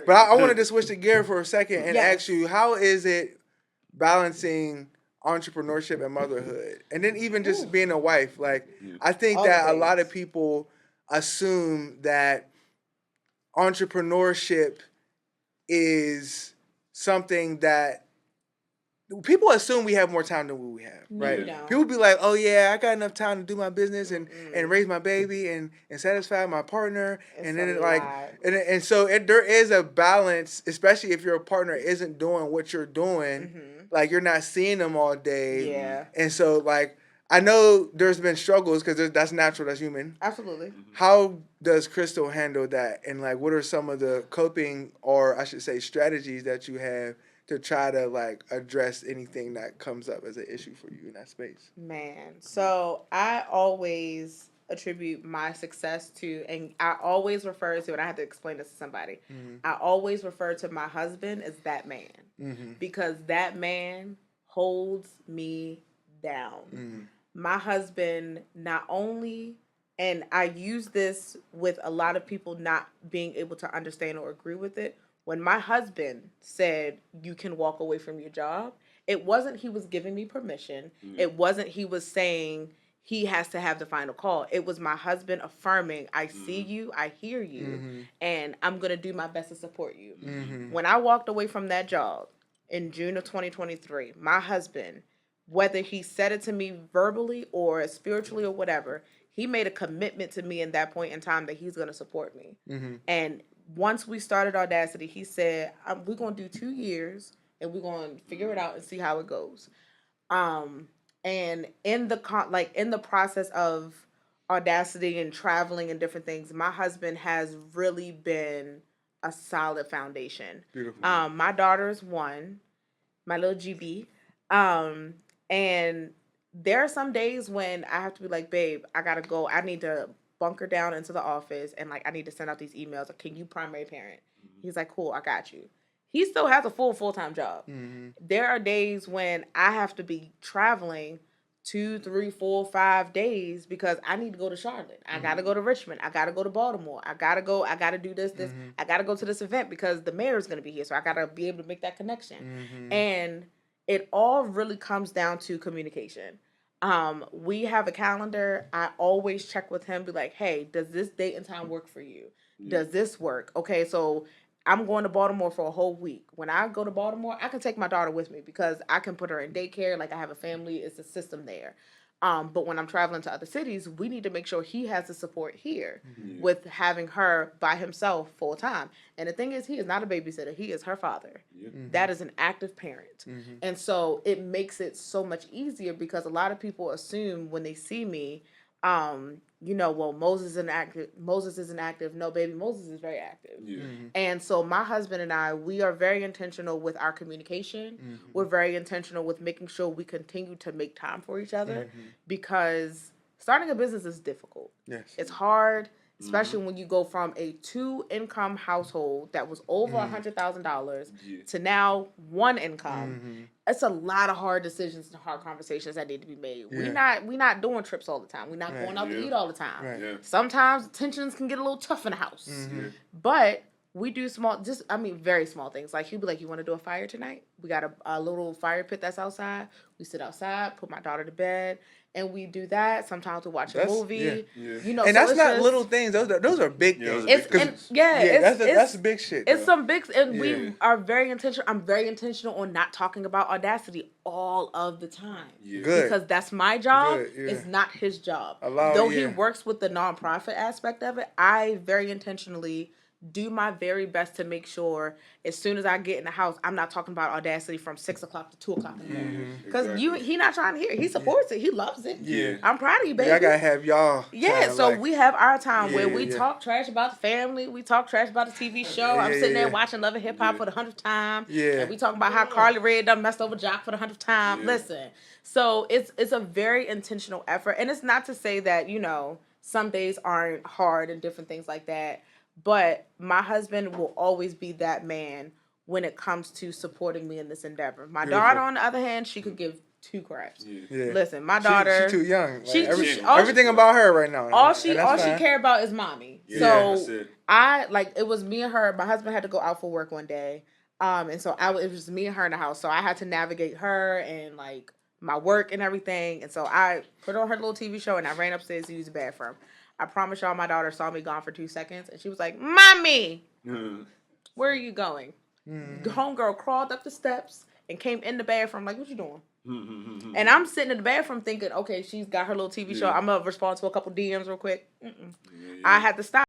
But I wanted to switch the gear for a second and ask you, how is it balancing entrepreneurship and motherhood, and then even just being a wife? Like, I think All the that a lot of things. people assume that entrepreneurship is something that people assume we have more time than we have, No, right? you don't. People be like, "Oh yeah, I got enough time to do my business and raise my baby and satisfy my partner," It's and a then like lot. and so there is a balance, especially if your partner isn't doing what you're doing, like you're not seeing them all day, Yeah. and so like I know there's been struggles because that's natural, that's human. Absolutely. How does Crystal handle that, and like what are some of the coping, or I should say, strategies that you have to try to like address anything that comes up as an issue for you in that space? Man, so I always attribute my success to, and I always refer to, and I have to explain this to somebody. I always refer to my husband as that man because that man holds me down. My husband not only, and I use this with a lot of people not being able to understand or agree with it. When my husband said, "You can walk away from your job," it wasn't he was giving me permission. It wasn't he was saying he has to have the final call. It was my husband affirming, "I see you, I hear you, and I'm going to do my best to support you." When I walked away from that job in June of 2023, my husband, whether he said it to me verbally or spiritually or whatever, he made a commitment to me in that point in time that he's going to support me. And once we started Audacity, he said, "We're going to do 2 years and we're going to figure it out and see how it goes." Um, and in the in the process of Audacity and traveling and different things, my husband has really been a solid foundation. Beautiful. My daughter's one, my little GB. Um, and there are some days when I have to be like, "Babe, I gotta go. I need to bunker down into the office and like I need to send out these emails. Like, can you primary parent?" He's like, "Cool, I got you." He still has a full-time job. There are days when I have to be traveling 2, 3, 4, 5 days because I need to go to Charlotte. I gotta go to Richmond. I gotta go to Baltimore. I gotta go. I gotta do this. I gotta go to this event because the mayor is gonna be here. So I gotta be able to make that connection. And it all really comes down to communication. We have a calendar. I always check with him, be like, "Hey, does this date and time work for you? Does this work?" Okay, so I'm going to Baltimore for a whole week. When I go to Baltimore, I can take my daughter with me because I can put her in daycare. Like I have a family, it's a system there. But when I'm traveling to other cities, we need to make sure he has the support here with having her by himself full time. And the thing is, he is not a babysitter, he is her father. That is an active parent. And so it makes it so much easier because a lot of people assume when they see me, well, Moses isn't active. No, baby, Moses is very active. And so my husband and I, we are very intentional with our communication. We're very intentional with making sure we continue to make time for each other because starting a business is difficult. Yes. It's hard, especially when you go from a 2 income household that was over $100,000 to now one income. It's a lot of hard decisions and hard conversations that need to be made. We not doing trips all the time. We're not going out to eat all the time. Sometimes tensions can get a little tough in the house. But we do very small things. Like he'll be like, "You want to do a fire tonight? We got a little fire pit that's outside. We sit outside, put my daughter to bed, and we do that. Sometimes we watch a movie. And so that's not little things. Those are big things. That's big shit. It's some big, and we are very intentional. I'm very intentional on not talking about Audacity all of the time. Good. Because that's my job. It's not his job. Though he works with the nonprofit aspect of it, I very intentionally do my very best to make sure as soon as I get in the house, I'm not talking about Audacity from 6 o'clock to 2 o'clock in the morning. Because he not trying to hear it. He supports it. He loves it. I'm proud of you, baby. I gotta have y'all. So we have our time where we talk trash about the family. We talk trash about the TV show. I'm sitting there watching Love and Hip Hop for the 100th time. And we talk about how Carly Rae done messed over Jock for the 100th time. Listen. So it's a very intentional effort. And it's not to say that, some days aren't hard and different things like that. But my husband will always be that man when it comes to supporting me in this endeavor. My daughter, on the other hand, she could give two craps. Yeah. Listen, my daughter. She too young. Like, Everything about her right now. All she care about is mommy. Yeah, so I it was me and her. My husband had to go out for work one day, and so it was me and her in the house. So I had to navigate her and like my work and everything. And so I put on her little TV show and I ran upstairs to use the bathroom. I promise y'all, my daughter saw me gone for 2 seconds and she was like, "Mommy, where are you going?" The homegirl crawled up the steps and came in the bathroom like, "What you doing?" And I'm sitting in the bathroom thinking, okay, she's got her little TV show. I'm gonna respond to a couple DMs real quick. I had to stop.